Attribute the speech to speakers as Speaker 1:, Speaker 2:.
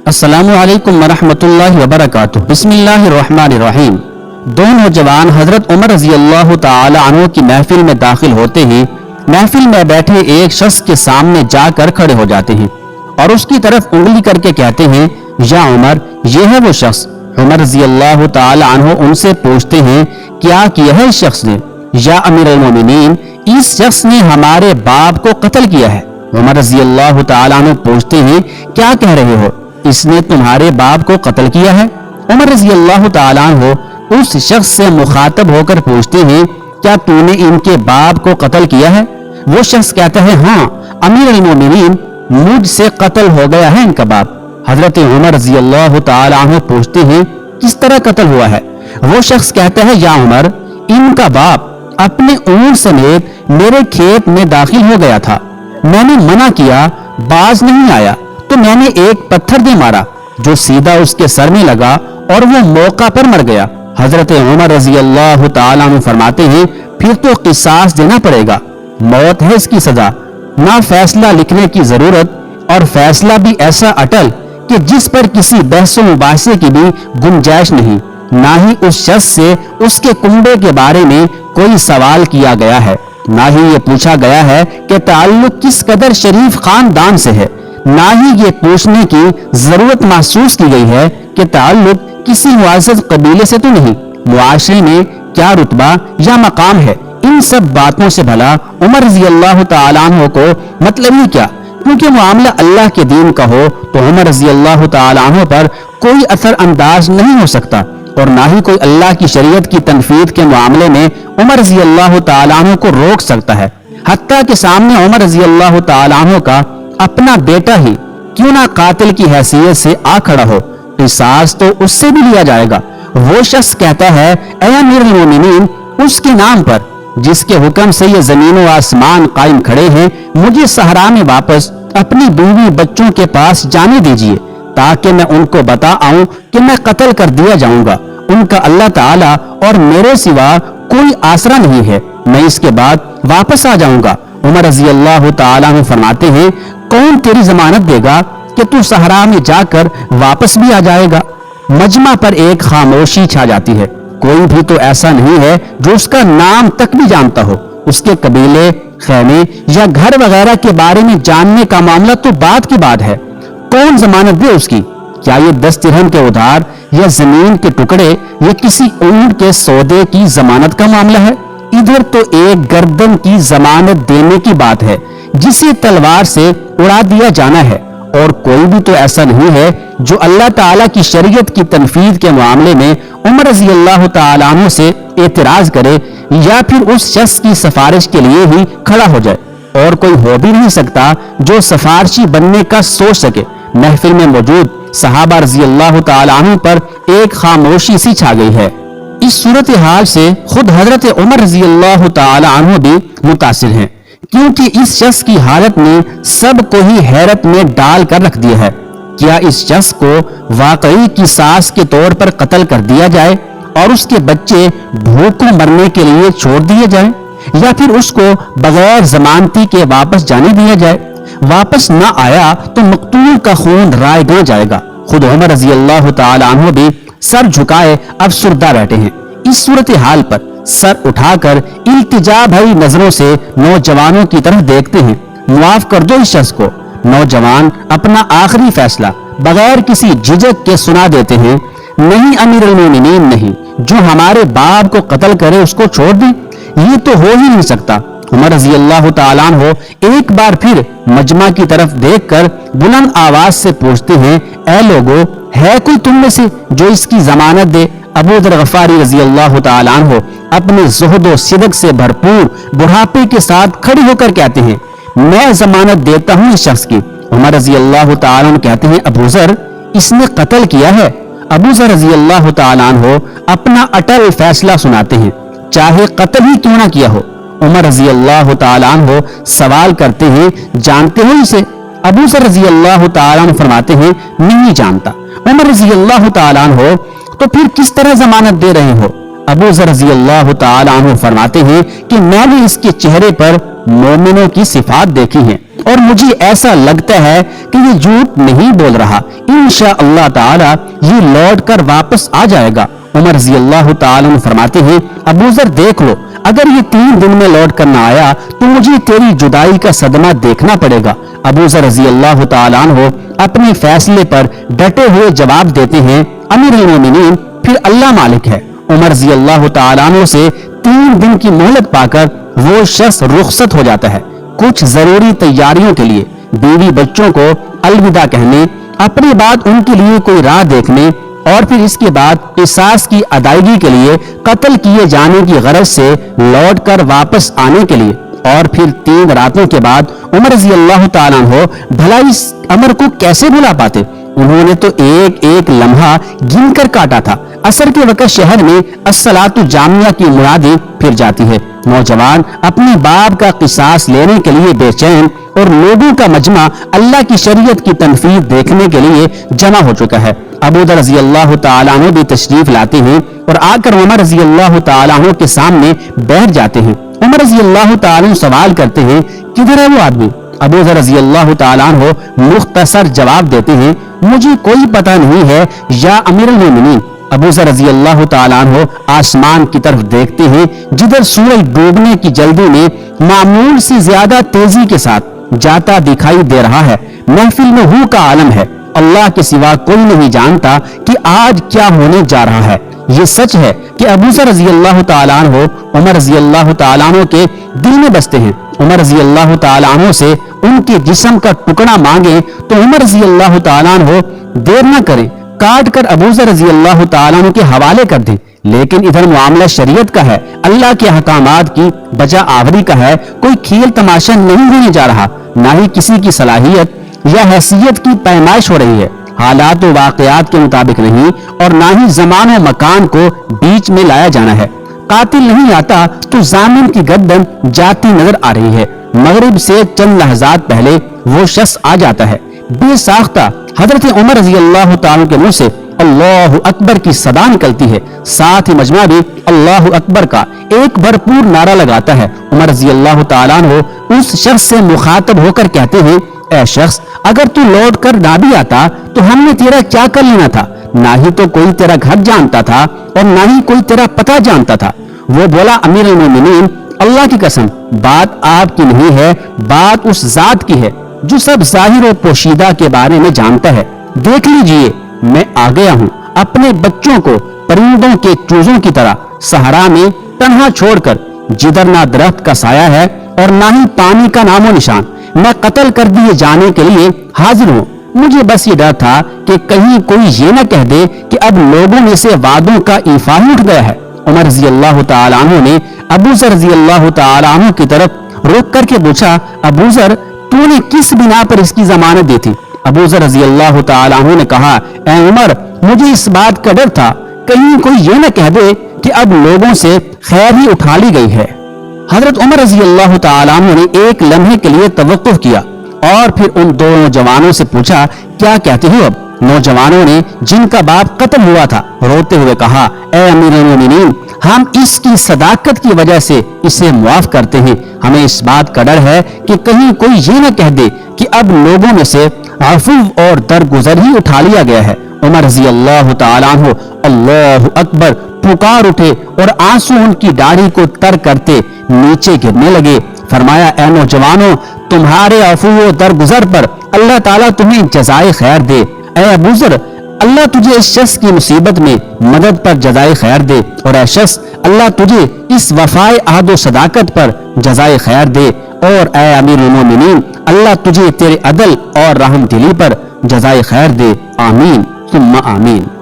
Speaker 1: السلام علیکم ورحمۃ اللہ وبرکاتہ۔ بسم اللہ الرحمن الرحیم۔ دو نوجوان حضرت عمر رضی اللہ تعالی عنہ کی محفل میں داخل ہوتے ہی محفل میں بیٹھے ایک شخص کے سامنے جا کر کھڑے ہو جاتے ہیں اور اس کی طرف انگلی کر کے کہتے ہیں، یا عمر، یہ ہے وہ شخص۔ عمر رضی اللہ تعالی عنہ ان سے پوچھتے ہیں، کیا کیا ہے اس شخص نے؟ یا امیر المومنین، اس شخص نے ہمارے باپ کو قتل کیا ہے۔ عمر رضی اللہ تعالی عنہ پوچھتے ہیں، کیا کہہ رہے ہو؟ اس نے تمہارے باپ کو قتل کیا ہے؟ عمر رضی اللہ تعالی عنہ اس شخص سے مخاطب ہو کر پوچھتے ہیں، کیا تو نے ان کے باپ کو قتل کیا ہے؟ وہ شخص کہتا ہے، ہاں امیر المومنین، مجھ سے قتل ہو گیا ہے ان کا باپ۔ حضرت عمر رضی اللہ تعالی عنہ پوچھتے ہیں، کس طرح قتل ہوا ہے؟ وہ شخص کہتا ہے، یا عمر، ان کا باپ اپنے اونٹ سمیت میرے کھیت میں داخل ہو گیا تھا، میں نے منع کیا، باز نہیں آیا تو میں نے ایک پتھر دے مارا جو سیدھا اس کے سر میں لگا اور وہ موقع پر مر گیا۔ حضرت عمر رضی اللہ تعالیٰ عنہ فرماتے ہیں، پھر تو قصاص دینا پڑے گا، موت ہے اس کی سزا، نہ فیصلہ لکھنے کی ضرورت، اور فیصلہ بھی ایسا اٹل کہ جس پر کسی بحث و مباحثے کی بھی گنجائش نہیں، نہ ہی اس شخص سے اس کے کنبے کے بارے میں کوئی سوال کیا گیا ہے، نہ ہی یہ پوچھا گیا ہے کہ تعلق کس قدر شریف خاندان سے ہے، نہ ہی یہ پوچھنے کی ضرورت محسوس کی گئی ہے کہ تعلق کسی معزز قبیلے سے تو نہیں، معاشرے میں کیا رتبہ یا مقام ہے۔ ان سب باتوں سے بھلا عمر رضی اللہ تعالیٰ عنہ کو مطلب ہی کیا؟ کیونکہ معاملہ اللہ کے دین کا ہو تو عمر رضی اللہ تعالیٰ عنہ پر کوئی اثر انداز نہیں ہو سکتا، اور نہ ہی کوئی اللہ کی شریعت کی تنفیذ کے معاملے میں عمر رضی اللہ تعالیٰ عنہ کو روک سکتا ہے۔ حتیٰ کہ سامنے عمر رضی اللہ تعالیٰ عنہ کا اپنا بیٹا ہی کیوں نہ قاتل کی حیثیت سے آ کھڑا ہو، قصاص تو اس سے بھی لیا جائے گا۔ وہ شخص کہتا ہے، اے امیر المومنین، اس کے نام پر جس کے حکم سے یہ زمین و آسمان قائم کھڑے ہیں، مجھے صحرا میں واپس اپنی بیوی بچوں کے پاس جانے دیجیے تاکہ میں ان کو بتا آؤں کہ میں قتل کر دیا جاؤں گا، ان کا اللہ تعالیٰ اور میرے سوا کوئی آسرا نہیں ہے، میں اس کے بعد واپس آ جاؤں گا۔ عمر رضی اللہ تعالیٰ عنہ فرماتے ہیں، کون تیری ضمانت دے گا کہ تو صحرا میں جا کر واپس بھی آ جائے گا؟ مجمع پر ایک خاموشی چھا جاتی ہے، کوئی بھی تو ایسا نہیں ہے جو اس کا نام تک بھی جانتا ہو، اس کے قبیلے، خیمے یا گھر وغیرہ کے بارے میں جاننے کا معاملہ تو بات کی بات ہے، کون ضمانت دے اس کی؟ کیا یہ 10 درہم کے ادھار یا زمین کے ٹکڑے یا کسی اونٹ کے سودے کی ضمانت کا معاملہ ہے؟ ادھر تو ایک گردن کی ضمانت دینے کی بات ہے جسے تلوار سے اڑا دیا جانا ہے، اور کوئی بھی تو ایسا نہیں ہے جو اللہ تعالیٰ کی شریعت کی تنفیذ کے معاملے میں عمر رضی اللہ تعالیٰ عنہ سے اعتراض کرے یا پھر اس شخص کی سفارش کے لیے ہی کھڑا ہو جائے، اور کوئی ہو بھی نہیں سکتا جو سفارشی بننے کا سوچ سکے۔ محفل میں موجود صحابہ رضی اللہ تعالیٰ عنہ پر ایک خاموشی سی چھا گئی ہے۔ اس صورتحال سے خود حضرت عمر رضی اللہ تعالی عنہ بھی متاثر ہیں، کیونکہ اس شخص کی حالت نے سب کو ہی حیرت میں ڈال کر رکھ دیا ہے۔ کیا اس شخص کو واقعی قصاص کے طور پر قتل کر دیا جائے اور اس کے بچے بھوکوں مرنے کے لیے چھوڑ دیے جائیں، یا پھر اس کو بغیر ضمانتی کے واپس جانے دیا جائے؟ واپس نہ آیا تو مقتول کا خون رائے گاں جائے گا۔ خود عمر رضی اللہ تعالی عنہ بھی سر جھکائے افسردہ بیٹھے ہیں۔ اس صورتحال پر سر اٹھا کر التجا بھری نظروں سے نوجوانوں کی طرف دیکھتے ہیں، معاف کر دو اس شخص کو۔ نوجوان اپنا آخری فیصلہ بغیر کسی جھجک کے سنا دیتے ہیں، نہیں امیر المومنین، نہیں، جو ہمارے باپ کو قتل کرے اس کو چھوڑ دیں، یہ تو ہو ہی نہیں سکتا۔ عمر رضی اللہ تعالیٰ عنہ ایک بار پھر مجمع کی طرف دیکھ کر بلند آواز سے پوچھتے ہیں، اے لوگو، ہے کوئی تم میں سے جو اس کی ضمانت دے؟ ابو ذر غفاری رضی اللہ تعالیٰ عنہ اپنے زہد و صدق سے بھرپور بڑھاپے کے ساتھ کھڑے ہو کر کہتے ہیں، میں ضمانت دیتا ہوں اس شخص کی۔ عمر رضی اللہ تعالیٰ عنہ کہتے ہیں، ابو ذر، اس نے قتل کیا ہے؟ ابو ذر رضی اللہ تعالیٰ عنہ اپنا اٹل فیصلہ سناتے ہیں، چاہے قتل ہی کیوں نہ کیا ہو۔ عمر رضی اللہ تعالیٰ عنہ سوال کرتے ہیں، جانتے ہو اسے؟ ابو ذر رضی اللہ تعالیٰ عنہ فرماتے ہیں، نہیں جانتا۔ عمر رضی اللہ تعالیٰ عنہ، تو پھر کس طرح ضمانت دے رہے ہو؟ ابو ذر رضی اللہ تعالی عنہ فرماتے ہیں کہ میں نے اس کے چہرے پر مومنوں کی صفات دیکھی ہیں اور مجھے ایسا لگتا ہے کہ یہ جھوٹ نہیں بول رہا، انشاءاللہ تعالی یہ لوٹ کر واپس آ جائے گا۔ عمر رضی اللہ تعالی عنہ فرماتے ہیں ابو ذر دیکھ لو، اگر یہ 3 دن میں لوٹ کر نہ آیا تو مجھے تیری جدائی کا صدمہ دیکھنا پڑے گا۔ ابو ذر رضی اللہ تعالی عنہ اپنے فیصلے پر ڈٹے ہوئے جواب دیتے ہیں امیر المومنین پھر اللہ مالک ہے۔ عمر رضی اللہ تعالی عنہ سے 3 دن کی مہلت پا کر وہ شخص رخصت ہو جاتا ہے، کچھ ضروری تیاریوں کے لیے، بیوی بچوں کو الوداع کہنے، اپنے بعد ان کے لیے کوئی راہ دیکھنے، اور پھر اس کے بعد قصاص کی ادائیگی کے لیے قتل کیے جانے کی غرض سے لوٹ کر واپس آنے کے لیے، اور پھر 3 راتوں کے بعد عمر رضی اللہ تعالیٰ عنہ بھلا اس امر کو کیسے بھلا پاتے؟ انہوں نے تو ایک ایک لمحہ گن کر کاٹا تھا۔ عصر کے وقت شہر میں الصلاۃ جامعہ کی منادی پھر جاتی ہے، نوجوان اپنے باپ کا قصاص لینے کے لیے بے چین اور لوگوں کا مجمع اللہ کی شریعت کی تنفیذ دیکھنے کے لیے جمع ہو چکا ہے۔ ابو ذر رضی اللہ تعالیٰ عنہ بھی تشریف لاتے ہیں اور آ کر عمر رضی اللہ تعالیٰ عنہ کے سامنے بیٹھ جاتے ہیں۔ عمر رضی اللہ تعالیٰ عنہ سوال کرتے ہیں کدھر ہے وہ آدمی؟ ابو ذر رضی اللہ تعالیٰ عنہ مختصر جواب دیتے ہیں مجھے کوئی پتہ نہیں ہے یا امیر المومنین۔ ابو ذر رضی اللہ تعالیٰ عنہ آسمان کی طرف دیکھتے ہیں جدھر سورج ڈوبنے کی جلدی میں معمول سے زیادہ تیزی کے ساتھ جاتا دکھائی دے رہا ہے۔ محفل میں ہو کا عالم ہے، اللہ کے سوا کوئی نہیں جانتا کہ آج کیا ہونے جا رہا ہے۔ یہ سچ ہے کہ ابو ذر رضی اللہ تعالیٰ عنہ عمر رضی اللہ تعالیٰ عنہ کے دل میں بستے ہیں۔ عمر رضی اللہ تعالیٰ عنہ سے ان کے جسم کا ٹکڑا مانگیں تو عمر رضی اللہ تعالیٰ عنہ دیر نہ کریں، کاٹ کر ابو ذر رضی اللہ تعالیٰ عنہ کے حوالے کر دیں۔ لیکن ادھر معاملہ شریعت کا ہے، اللہ کے احکامات کی بجا آوری کا ہے، کوئی کھیل تماشا نہیں ہونے جا رہا، نہ ہی کسی کی صلاحیت یا حیثیت کی پیمائش ہو رہی ہے، حالات و واقعات کے مطابق نہیں، اور نہ ہی زمان و مکان کو بیچ میں لایا جانا ہے۔ قاتل نہیں آتا تو ضامن کی گردن جاتی نظر آ رہی ہے۔ مغرب سے چند لحظات پہلے وہ شخص آ جاتا ہے، بے ساختہ حضرت عمر رضی اللہ تعالیٰ کے منہ سے اللہ اکبر کی صدا نکلتی ہے، ساتھ ہی مجمع بھی اللہ اکبر کا ایک بھرپور نعرہ لگاتا ہے۔ عمر رضی اللہ تعالیٰ عنہ اس شخص سے مخاطب ہو کر کہتے ہیں اے شخص، اگر تو لوٹ کر نہ بھی آتا تو ہم نے تیرا کیا کر لینا تھا؟ نہ ہی تو کوئی تیرا گھر جانتا تھا اور نہ ہی کوئی تیرا پتہ جانتا تھا۔ وہ بولا امیر المومنین اللہ کی قسم بات آپ کی نہیں ہے، بات اس ذات کی ہے جو سب ظاہر و پوشیدہ کے بارے میں جانتا ہے۔ دیکھ لیجئے میں آ گیا ہوں اپنے بچوں کو پرندوں کے چوزوں کی طرح صحرا میں تنہا چھوڑ کر، جدھر نہ درخت کا سایہ ہے اور نہ ہی پانی کا نام و نشان، میں قتل کر دیے جانے کے لیے حاضر ہوں۔ مجھے بس یہ ڈر تھا کہ کہیں کوئی یہ نہ کہہ دے کہ اب لوگوں میں سے وعدوں کا ایفا ہی اٹھ گیا ہے۔ عمر رضی اللہ تعالیٰ عنہ نے ابو ذر رضی اللہ تعالیٰ عنہ کی طرف رک کر کے پوچھا ابو ذر تو نے کس بنا پر اس کی ضمانت دی تھی؟ ابو ذر رضی اللہ تعالیٰ عنہ نے کہا اے عمر مجھے اس بات کا ڈر تھا کہیں کوئی یہ نہ کہہ دے کہ اب لوگوں سے خیر ہی اٹھا لی گئی ہے۔ حضرت عمر رضی اللہ تعالیٰ عنہ نے ایک لمحے کے لیے توقف کیا اور پھر ان دو نوجوانوں سے پوچھا کیا کہتے ہو اب؟ نوجوانوں نے جن کا باپ قتل ہوا تھا روتے ہوئے کہا اے امیر المومنین ہم اس کی صداقت کی وجہ سے اسے معاف کرتے ہیں، ہمیں اس بات کا ڈر ہے کہ کہیں کوئی یہ نہ کہہ دے کہ اب لوگوں میں سے عفو اور درگزر ہی اٹھا لیا گیا ہے۔ عمر رضی اللہ تعالیٰ عنہ اللہ اکبر پکار اٹھے اور آنسو ان کی داڑھی کو تر کرتے نیچے گرنے لگے۔ فرمایا اے نوجوانوں تمہارے عفو و درگزر پر اللہ تعالیٰ تمہیں جزائے خیر دے۔ اے ابو ذر اللہ تجھے اس شخص کی مصیبت میں مدد پر جزائے خیر دے، اور اے شخص اللہ تجھے اس وفائے عہد و صداقت پر جزائے خیر دے، اور اے امیر المومنین اللہ تجھے تیرے عدل اور رحم دلی پر جزائے خیر دے۔ آمین ثم آمین۔